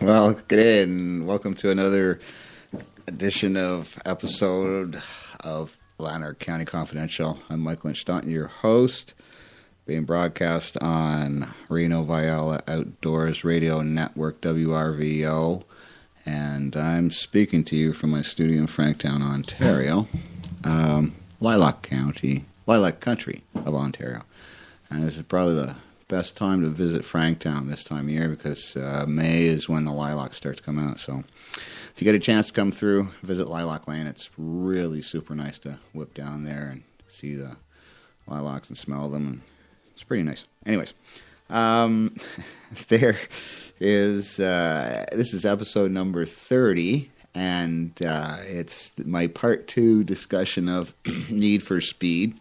Well, good day, and welcome to another edition of episode of Lanark County Confidential. I'm Mike Lynch-Staunton, your host, being broadcast on Reno Viola Outdoors Radio Network, WRVO, and I'm speaking to you from my studio in Franktown, Ontario, Lilac Country of Ontario. And this is probably the best time to visit Franktown this time of year because May is when the lilacs start to come out. So if you get a chance to come through, visit Lilac Lane. It's really super nice to whip down there and see the lilacs and smell them. And it's pretty nice. Anyways, this is episode number 30, and it's my part 2 discussion of Need for Speed.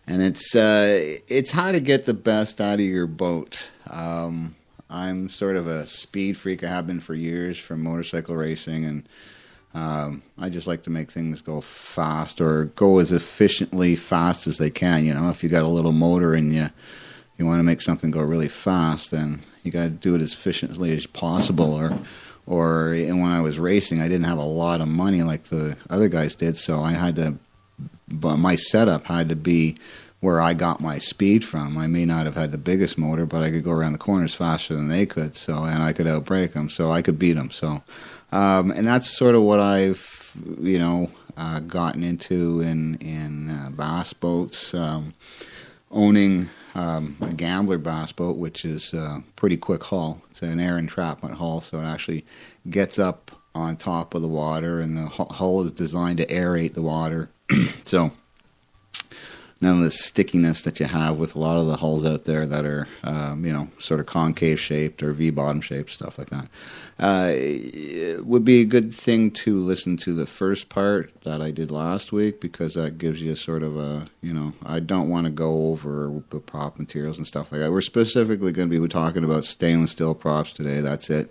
And it's how to get the best out of your boat. I'm sort of a speed freak. I have been for years from motorcycle racing, and I just like to make things go fast or go as efficiently fast as they can. You know, if you got a little motor and you want to make something go really fast, then you got to do it as efficiently as possible. Or and when I was racing, I didn't have a lot of money like the other guys did, so I had to. But my setup had to be where I got my speed from. I may not have had the biggest motor, but I could go around the corners faster than they could. So, and I could outbrake them, so I could beat them. So, and that's sort of what I've, gotten into in bass boats. Owning a Gambler bass boat, which is a pretty quick hull. It's an air entrapment hull, so it actually gets up on top of the water, and the hull is designed to aerate the water. So none of the stickiness that you have with a lot of the hulls out there that are, sort of concave shaped or V-bottom shaped, stuff like that. It would be a good thing to listen to the first part that I did last week, because that gives you sort of a, I don't want to go over the prop materials and stuff like that. We're specifically going to be talking about stainless steel props today. That's it.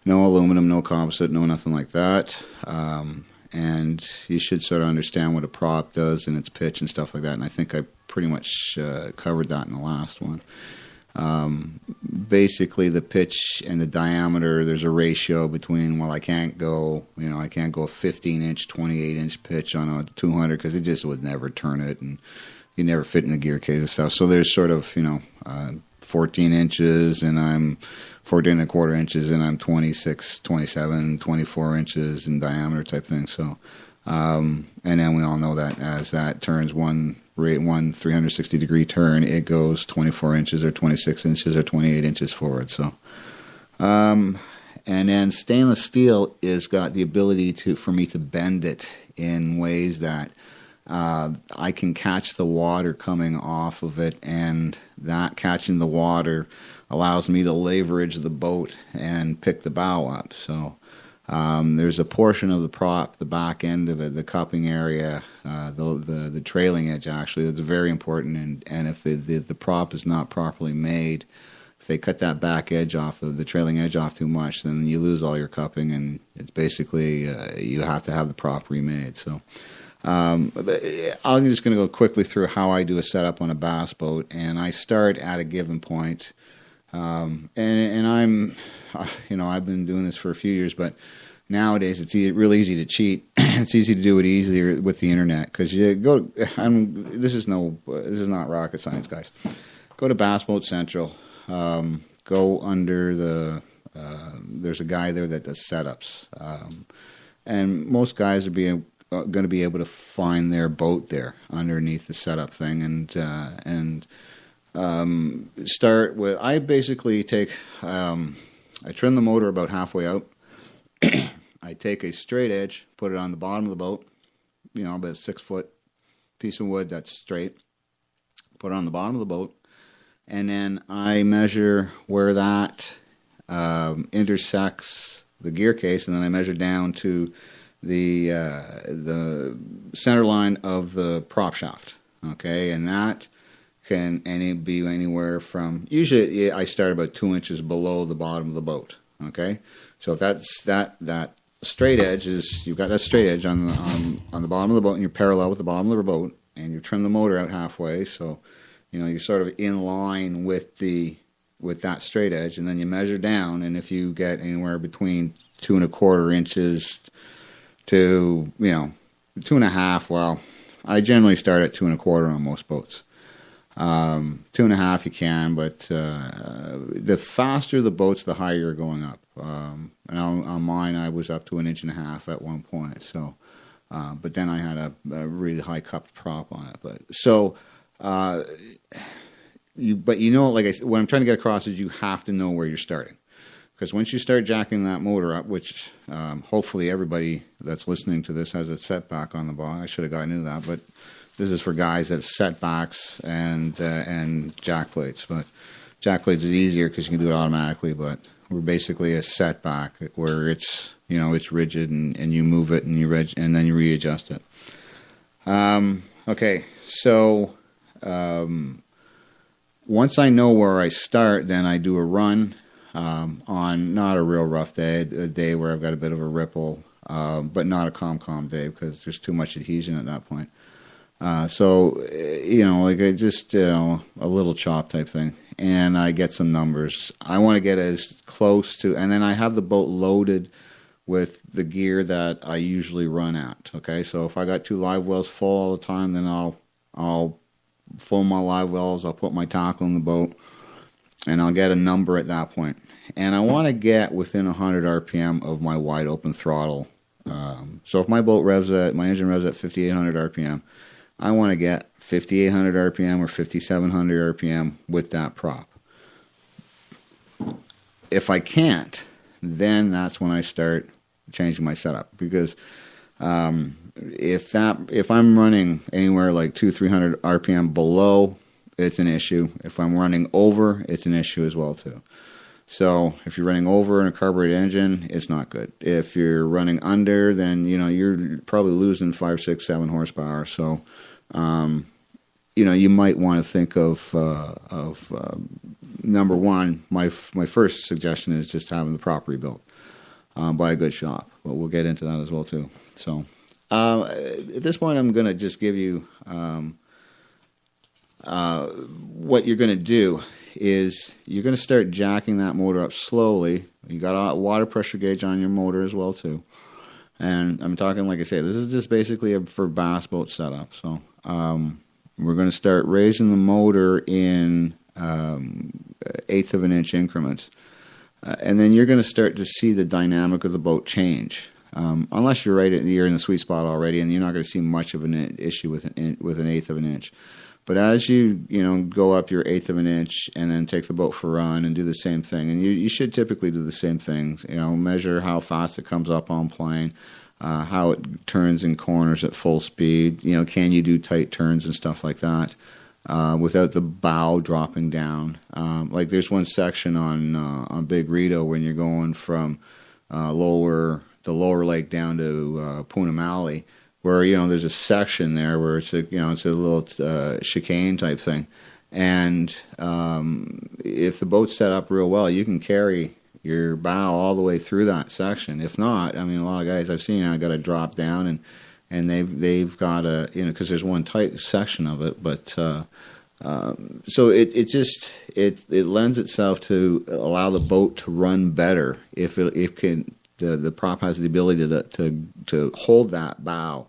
No aluminum, no composite, no nothing like that. And you should sort of understand what a prop does and its pitch and stuff like that. And I think I pretty much covered that in the last one. Basically, the pitch and the diameter, there's a ratio between, I can't go a 15-inch, 28-inch pitch on a 200 because it just would never turn it, and you never fit in the gear case and stuff. So there's sort of, 14 inches, and I'm 14 and a quarter inches, and I'm 26, 27, 24 inches in diameter type thing. So, and then we all know that as that turns one 360 degree turn, it goes 24 inches or 26 inches or 28 inches forward. So, and then stainless steel is got the ability for me to bend it in ways that I can catch the water coming off of it, and that catching the water allows me to leverage the boat and pick the bow up. So there's a portion of the prop, the back end of it, the cupping area, the trailing edge actually, that's very important. And if the prop is not properly made, if they cut that back edge off, the trailing edge off too much, then you lose all your cupping, and it's basically you have to have the prop remade. So I'm just going to go quickly through how I do a setup on a bass boat, and I start at a given point. And I'm, I've been doing this for a few years, but nowadays it's really easy to cheat. It's easy to do it easier with the internet, because you go. This is not rocket science, guys. Go to Bass Boat Central. Go under the. There's a guy there that does setups, and most guys are going to be able to find their boat there underneath the setup thing, and start with, I basically take, I trim the motor about halfway out. I take a straight edge, put it on the bottom of the boat, about a 6-foot piece of wood that's straight, put it on the bottom of the boat, and then I measure where that intersects the gear case, and then I measure down to the center line of the prop shaft, okay, and that can be anywhere from, usually I start about 2 inches below the bottom of the boat, okay? So if that's that straight edge is, you've got that straight edge on the bottom of the boat, and you're parallel with the bottom of the boat, and you trim the motor out halfway, so you're sort of in line with the with that straight edge, and then you measure down, and if you get anywhere between 2¼ inches to 2.5, well, I generally start at 2¼ on most boats. 2.5 you can, but the faster the boats, the higher you're going up. And on mine, I was up to 1.5 inches at one point. So, but then I had a really high cupped prop on it. But so, like I said, what I'm trying to get across is you have to know where you're starting, because once you start jacking that motor up, which hopefully everybody that's listening to this has a setback on the bottom. I should have gotten into that, but this is for guys that setbacks and jack plates. But jack plates is easier because you can do it automatically. But we're basically a setback where it's rigid and you move it and then you readjust it. Okay, so once I know where I start, then I do a run on not a real rough day, a day where I've got a bit of a ripple, but not a calm day because there's too much adhesion at that point. So I just a little chop type thing, and I get some numbers. I want to get as close to, and then I have the boat loaded with the gear that I usually run at. Okay, so if I got 2 live wells full all the time, then I'll foam my live wells. I'll put my tackle in the boat, and I'll get a number at that point. And I want to get within 100 RPM of my wide open throttle. So if my engine revs at 5,800 RPM. I want to get 5,800 RPM or 5,700 RPM with that prop. If I can't, then that's when I start changing my setup, because if I'm running anywhere like 200-300 RPM below, it's an issue. If I'm running over, it's an issue as well too. So if you're running over in a carbureted engine, it's not good. If you're running under, then you're probably losing 5, 6, 7 horsepower. So you might want to think of number one. My first suggestion is just having the prop rebuilt by a good shop. But we'll get into that as well too. So at this point, I'm going to just give you what you're going to do is you're going to start jacking that motor up slowly. You got a water pressure gauge on your motor as well too. And I'm talking, like I say, this is just basically for bass boat setup. So we're going to start raising the motor in 1/8 of an inch increments. And then you're going to start to see the dynamic of the boat change. Unless you're you're in the sweet spot already, and you're not going to see much of an issue with an 1/8 of an inch. But as you go up your 1/8 of an inch and then take the boat for a run and do the same thing, and you should typically do the same things. Measure how fast it comes up on plane, how it turns in corners at full speed. Can you do tight turns and stuff like that without the bow dropping down? Like there's one section on Big Rito when you're going from the lower lake down to Punamali, where there's a section there where it's a little chicane type thing, and if the boat's set up real well, you can carry your bow all the way through that section. If not, a lot of guys I've seen got to drop down and they've got to because there's one tight section of it, but so it lends itself to allow the boat to run better if the prop has the ability to hold that bow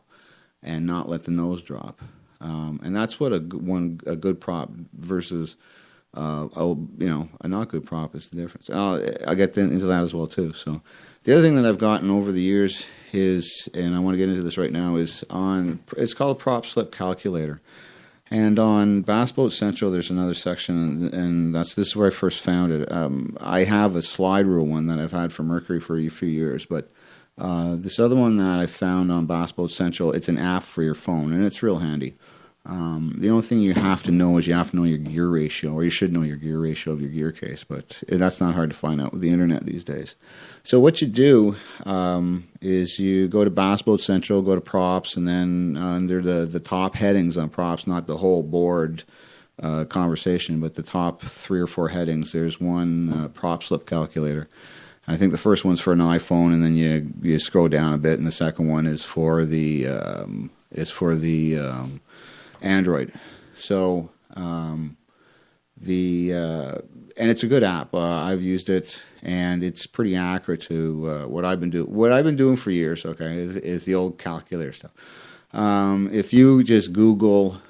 and not let the nose drop, and that's what a good prop versus a not good prop is the difference. I'll get into that as well too. So the other thing that I've gotten over the years is, and I want to get into this right now, is it's called a prop slip calculator, and on Bass Boat Central there's another section, and this is where I first found it. I have a slide rule one that I've had for Mercury for a few years, but this other one that I found on Bass Boat Central, it's an app for your phone, and it's real handy. The only thing you have to know is you have to know your gear ratio, or you should know your gear ratio of your gear case, but that's not hard to find out with the internet these days. So what you do is you go to Bass Boat Central, go to props, and then under the top headings on props, not the whole board conversation, but the top 3 or 4 headings, there's one prop slip calculator. I think the first one's for an iPhone, and then you scroll down a bit, and the second one is for the Android. So and it's a good app. I've used it, and it's pretty accurate to what I've been doing. What I've been doing for years, okay, is the old calculator stuff. If you just Google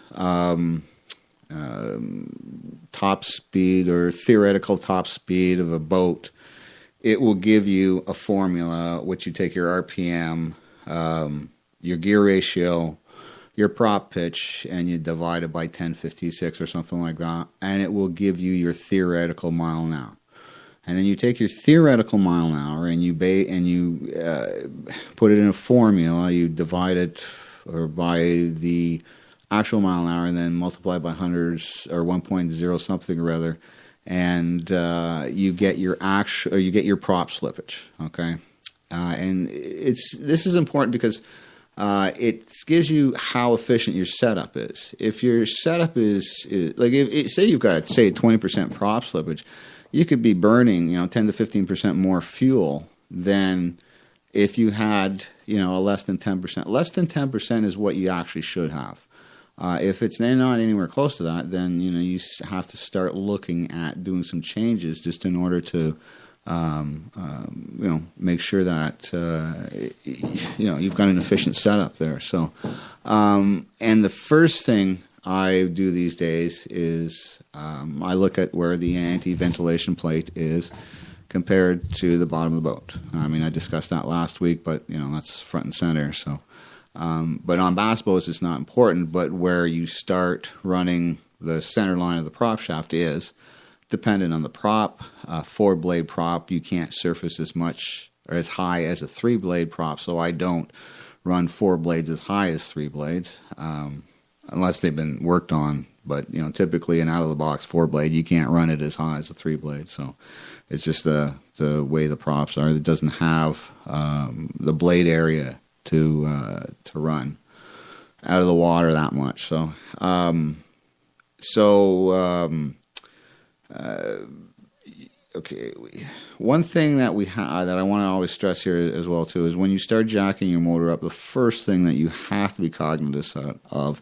top speed or theoretical top speed of a boat, it will give you a formula, which you take your RPM, your gear ratio, your prop pitch, and you divide it by 1056 or something like that, and it will give you your theoretical mile an hour. And then you take your theoretical mile an hour and you put it in a formula. You divide it by the actual mile an hour, and then multiply by hundreds or 1.0 something or other, and you get your prop slippage. Okay, and this is important because it gives you how efficient your setup is. If your setup is like, say you've got 20% prop slippage, you could be burning 10 to 15% more fuel than if you had a less than 10%. Less than 10% is what you actually should have. If it's not anywhere close to that, then you have to start looking at doing some changes just in order to make sure that you've got an efficient setup there. So, and the first thing I do these days is I look at where the anti-ventilation plate is compared to the bottom of the boat. I mean, I discussed that last week, but that's front and center. So, but on bass boats, it's not important. But where you start running the center line of the prop shaft is dependent on the prop. 4-blade prop, you can't surface as much or as high as a 3-blade prop. So I don't run 4 blades as high as 3 blades. Unless they've been worked on, but typically an out-of-the-box 4-blade, you can't run it as high as a 3-blade. So it's just the way the props are. It doesn't have the blade area to run out of the water that much. So okay. One thing that that I want to always stress here as well too is when you start jacking your motor up, the first thing that you have to be cognizant of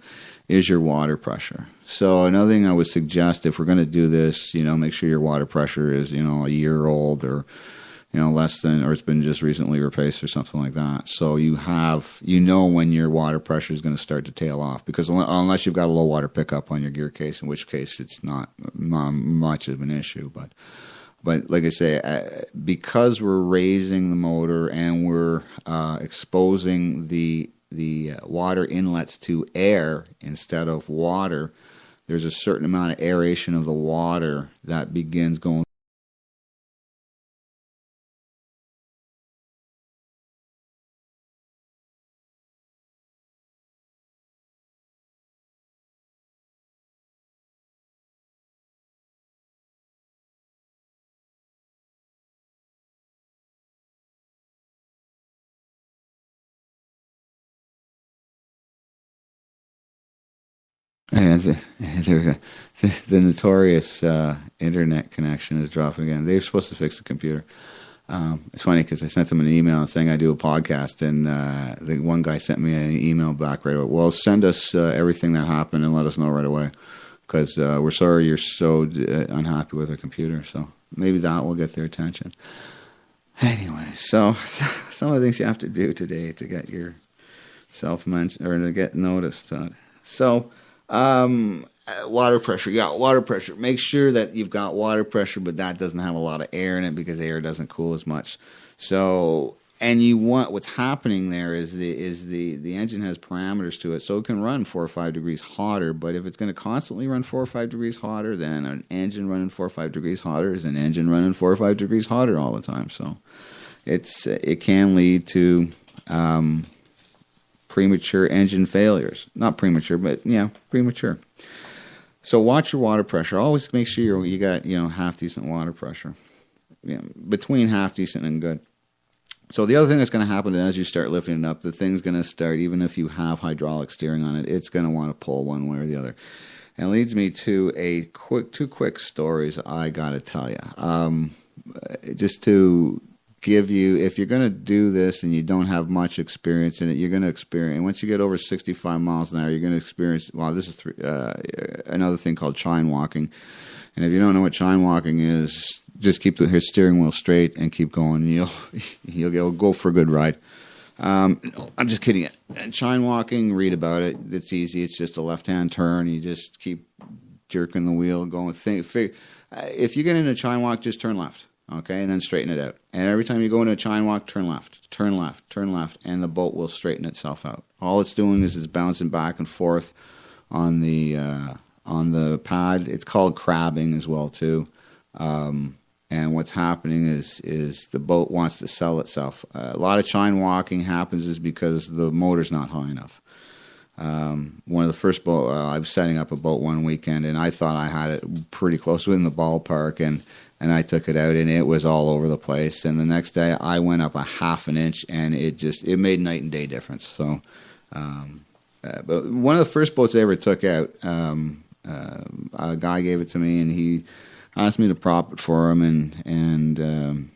is your water pressure. So another thing I would suggest, if we're going to do this, make sure your water pressure is a year old or less than, or it's been just recently replaced or something like that. So you when your water pressure is going to start to tail off, because unless you've got a low water pickup on your gear case, in which case it's not much of an issue. But like I say, because we're raising the motor and we're exposing the water inlets to air instead of water, there's a certain amount of aeration of the water that begins going. And the notorious internet connection is dropping again. They're supposed to fix the computer. It's funny because I sent them an email saying I do a podcast, and the one guy sent me an email back right away. Well, send us everything that happened and let us know right away, because we're sorry you're so unhappy with our computer. So maybe that will get their attention. Anyway, so some of the things you have to do today to get yourself-mentioned or to get noticed. Water pressure. Yeah, water pressure. Make sure that you've got water pressure, but that doesn't have a lot of air in it because air doesn't cool as much. So, and what's happening there is the engine has parameters to it, so it can run 4 or 5 degrees hotter. But if it's going to constantly run 4 or 5 degrees hotter, then an engine running 4 or 5 degrees hotter is an engine running 4 or 5 degrees hotter all the time. So, it can lead to premature engine failures. Not premature, but premature. So watch your water pressure. Always make sure you got half decent water pressure, between half decent and good. So the other thing that's going to happen is as you start lifting it up, the thing's going to start, even if you have hydraulic steering on it, it's going to want to pull one way or the other. And it leads me to two quick stories I got to tell you. Just to give you, if you're going to do this and you don't have much experience in it, you're going to experience, once you get over 65 miles an hour, you're going to experience, this is another thing called chine walking. And if you don't know what chine walking is, just keep the steering wheel straight and keep going. You'll go for a good ride. I'm just kidding. And chine walking, read about it. It's easy. It's just a left-hand turn. You just keep jerking the wheel, going. If you get into a chine walk, just turn left, okay, and then straighten it out. And every time you go into a chine walk, turn left, turn left, turn left, and the boat will straighten itself out. All it's doing is it's bouncing back and forth on the pad. It's called crabbing as well too. And what's happening is the boat wants to sell itself. A lot of chine walking happens is because the motor's not high enough. One of the first boat, I was setting up a boat one weekend, and I thought I had it pretty close within the ballpark, and I took it out, and it was all over the place. And the next day, I went up a half an inch, and it made night and day difference. So, but one of the first boats I ever took out, a guy gave it to me, and he asked me to prop it for him, and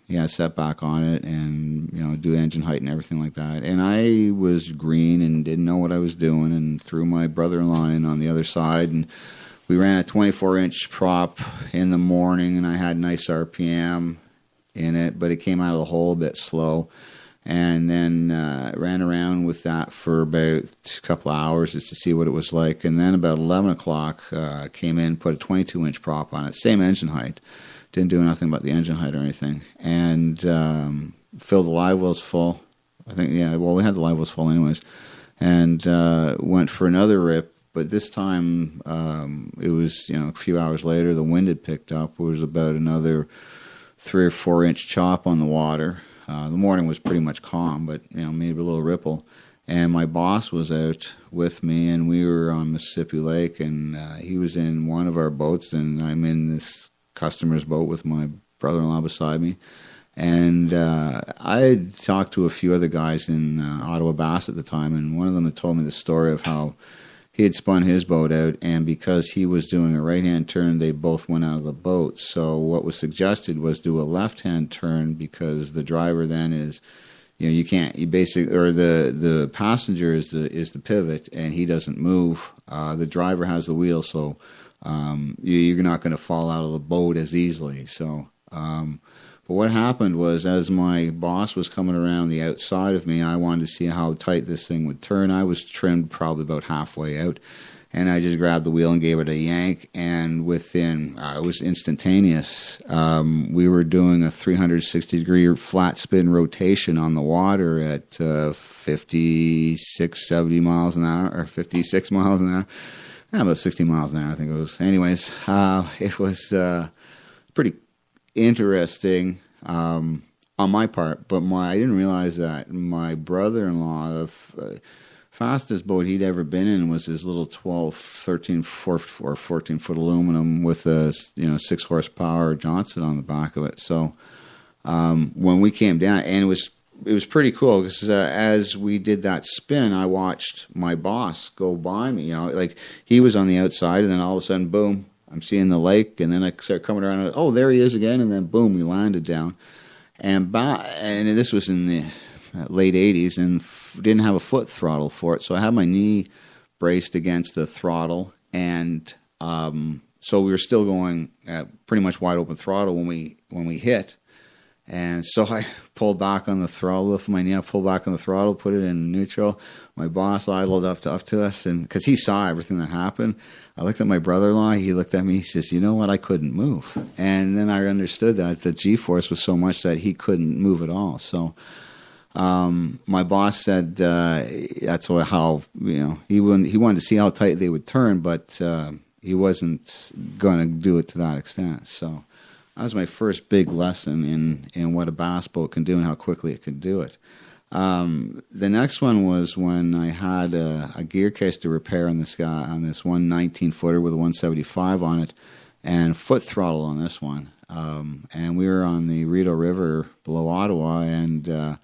he had a setback on it, and do engine height and everything like that. And I was green and didn't know what I was doing, and threw my brother-in-law in on the other side, and we ran a 24-inch prop in the morning, and I had nice RPM in it, but it came out of the hole a bit slow. And then ran around with that for about a couple of hours just to see what it was like. And then about 11 o'clock, came in, put a 22-inch prop on it, same engine height. Didn't do nothing but the engine height or anything. And filled the live wells full. I think, we had the live wells full anyways. And went for another rip. But this time, it was, a few hours later, the wind had picked up. It was about another 3 or 4 inch chop on the water. The morning was pretty much calm, but maybe a little ripple. And my boss was out with me, and we were on Mississippi Lake, and he was in one of our boats, and I'm in this customer's boat with my brother-in-law beside me. And I had talked to a few other guys in Ottawa Bass at the time, and one of them had told me the story of how he had spun his boat out, and because he was doing a right-hand turn, they both went out of the boat. So what was suggested was do a left-hand turn, because the driver then is, you can't, you basically, or the passenger is the pivot, and he doesn't move. The driver has the wheel, so you're not going to fall out of the boat as easily. So, but what happened was, as my boss was coming around the outside of me, I wanted to see how tight this thing would turn. I was trimmed probably about halfway out, and I just grabbed the wheel and gave it a yank, and within, it was instantaneous. We were doing a 360-degree flat spin rotation on the water at 56, 70 miles an hour, or 56 miles an hour. About 60 miles an hour, I think it was. Anyways, it was pretty interesting on my part, but I didn't realize that my brother-in-law, the fastest boat he'd ever been in was his little 12, 13, 14-foot aluminum with a 6 horsepower Johnson on the back of it. So when we came down, and it was pretty cool, because as we did that spin, I watched my boss go by me. Like he was on the outside, and then all of a sudden, boom, I'm seeing the lake, and then I start coming around, and, oh, there he is again, and then boom, we landed down. And this was in the late 80s, and didn't have a foot throttle for it, so I had my knee braced against the throttle, and so we were still going at pretty much wide open throttle when we hit. And so I pulled back on the throttle, lifted my knee up, pulled back on the throttle, put it in neutral. My boss idled up to us, and because he saw everything that happened, I looked at my brother-in-law. He looked at me. He says, "You know what? I couldn't move." And then I understood that the G-force was so much that he couldn't move at all. So my boss said that's how he wanted to see how tight they would turn, but he wasn't going to do it to that extent. So that was my first big lesson in what a bass boat can do and how quickly it can do it. The next one was when I had a gear case to repair on this 19-footer with a 175 on it, and foot throttle on this one. And we were on the Rideau River below Ottawa, and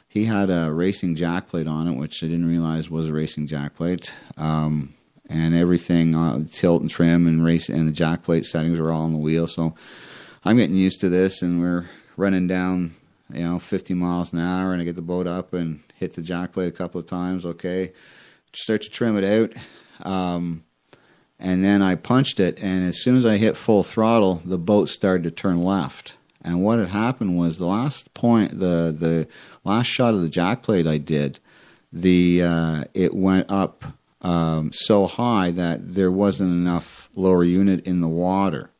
he had a racing jack plate on it, which I didn't realize was a racing jack plate. And everything, tilt and trim and race, and the jack plate settings were all on the wheel. So I'm getting used to this, and we're running down 50 miles an hour, and I get the boat up and hit the jack plate a couple of times. Okay, start to trim it out, And then I punched it, and as soon as I hit full throttle, the boat started to turn left. And what had happened was the last point, the last shot of the jack plate I did, it went up so high that there wasn't enough lower unit in the water.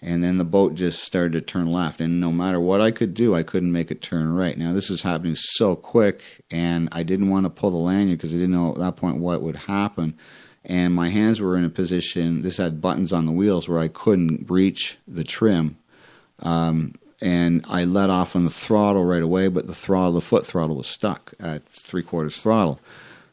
And then the boat just started to turn left. And no matter what I could do, I couldn't make it turn right. Now, this was happening so quick, and I didn't want to pull the lanyard because I didn't know at that point what would happen. And my hands were in a position, this had buttons on the wheels, where I couldn't reach the trim. And I let off on the throttle right away, but the foot throttle was stuck at 3/4 throttle.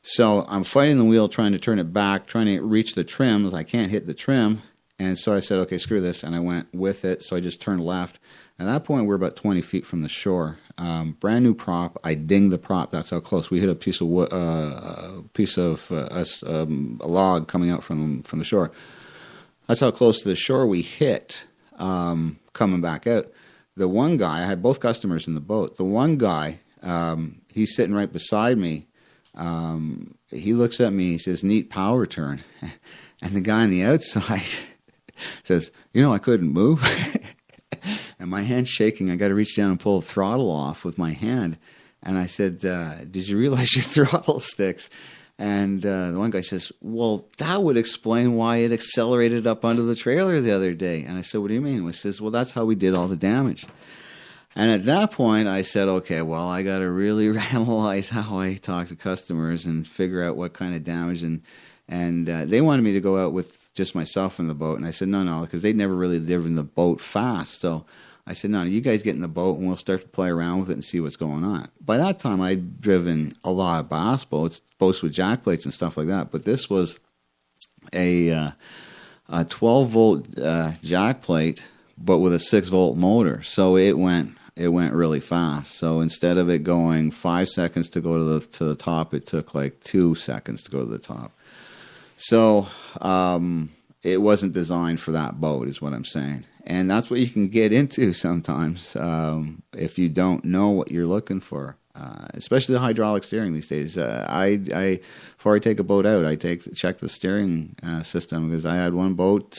So I'm fighting the wheel, trying to turn it back, trying to reach the trim, as I can't hit the trim. And so I said, okay, screw this, and I went with it. So I just turned left. At that point, we're about 20 feet from the shore. Brand new prop. I dinged the prop. That's how close. We hit a piece of wood, a log coming out from the shore. That's how close to the shore we hit coming back out. The one guy, I had both customers in the boat. The one guy, he's sitting right beside me. He looks at me. He says, "Neat power turn." And the guy on the outside says, I couldn't move. And my hand's shaking. I got to reach down and pull the throttle off with my hand. And I said, "Did you realize your throttle sticks?" And the one guy says, "Well, that would explain why it accelerated up onto the trailer the other day." And I said, "What do you mean?" He says, "Well, that's how we did all the damage." And at that point, I said, okay, well, I got to really analyze how I talk to customers and figure out what kind of damage. And they wanted me to go out with just myself in the boat. And I said, no, because they'd never really driven the boat fast. So I said, no, you guys get in the boat and we'll start to play around with it and see what's going on. By that time, I'd driven a lot of bass boats with jack plates and stuff like that. But this was a 12-volt jack plate, but with a 6-volt motor. So it went really fast. So instead of it going 5 seconds to go to the top, it took like 2 seconds to go to the top. So it wasn't designed for that boat, is what I'm saying. And that's what you can get into sometimes if you don't know what you're looking for, especially the hydraulic steering these days. Before I take a boat out, I check the steering system, because I had one boat.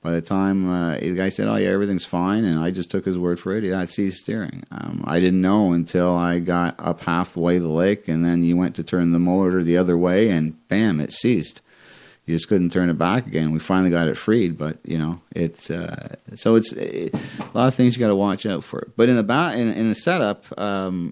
By the time the guy said, "Oh yeah, everything's fine," and I just took his word for it, yeah, it seized steering. I didn't know until I got up halfway the lake, and then you went to turn the motor the other way, and bam, it seized. You just couldn't turn it back again. We finally got it freed, but it's a lot of things you got to watch out for. But in the setup,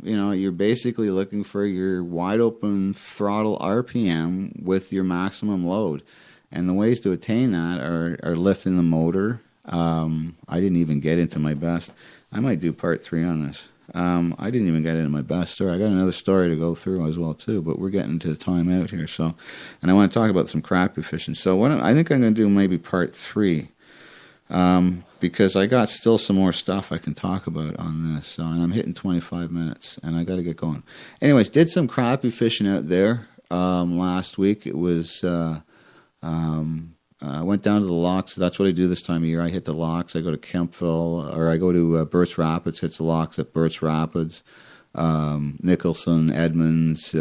you're basically looking for your wide open throttle RPM with your maximum load. And the ways to attain that are lifting the motor. I didn't even get into my best. I might do part 3 on this. I didn't even get into my best story. I got another story to go through as well too, but we're getting to the time out here. So, and I want to talk about some crappie fishing. So I think I'm going to do maybe part 3, because I got still some more stuff I can talk about on this. So, and I'm hitting 25 minutes, and I got to get going. Anyways, did some crappie fishing out there last week. It was. I went down to the locks. That's what I do this time of year. I hit the locks. I go to Kempville, or I go to Burt's Rapids, hits the locks at Burt's Rapids, Nicholson, Edmonds,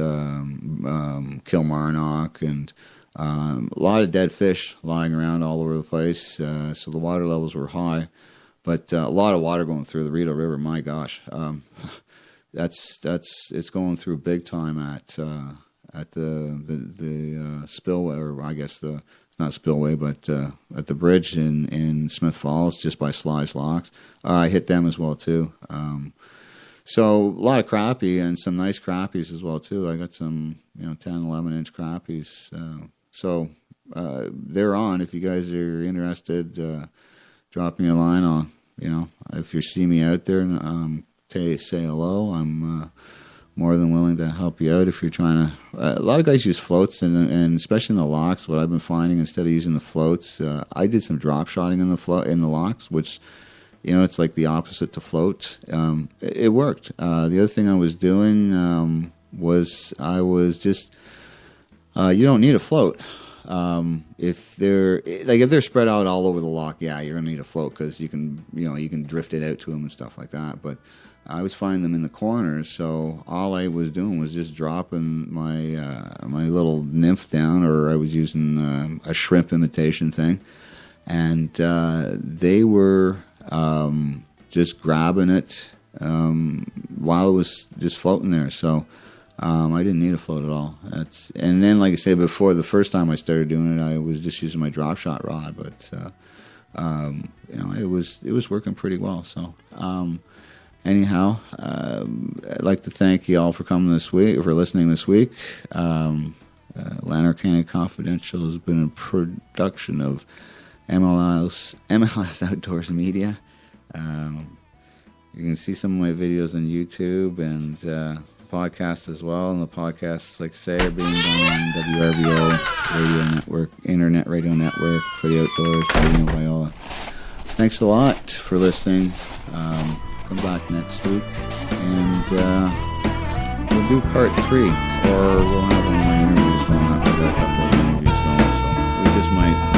Kilmarnock, and a lot of dead fish lying around all over the place. So the water levels were high, but a lot of water going through the Rideau River. My gosh, it's going through big time at the spillway, or I guess it's not spillway, but at the bridge in Smith Falls, just by Sly's Locks. I hit them as well too. So a lot of crappie and some nice crappies as well too. I got some 10, 11-inch crappies. So they're on. If you guys are interested, drop me a line. I'll if you see me out there, say hello. I'm more than willing to help you out if you're trying to. A lot of guys use floats, and especially in the locks. What I've been finding, instead of using the floats, I did some drop shotting in the locks, which it's like the opposite to floats. It worked. The other thing I was doing was I was just you don't need a float. If they're spread out all over the lock, yeah, you're gonna need a float because you can drift it out to them and stuff like that. But I was finding them in the corners, so all I was doing was just dropping my little nymph down, or I was using a shrimp imitation thing, and they were just grabbing it while it was just floating there. So I didn't need a float at all. And then, like I said before, the first time I started doing it, I was just using my drop shot rod, but it was working pretty well. So. Anyhow, I'd like to thank you all for coming this week, for listening this week. Lanark County Confidential has been a production of MLS Outdoors Media. You can see some of my videos on YouTube and podcasts as well. And the podcasts, like I say, are being done on WRVO Radio Network, Internet Radio Network for the Outdoors, Radio Viola. Thanks a lot for listening. Come back next week, and we'll do part 3, or we'll have one of my interviews going up. I've got a couple of interviews going, so we just might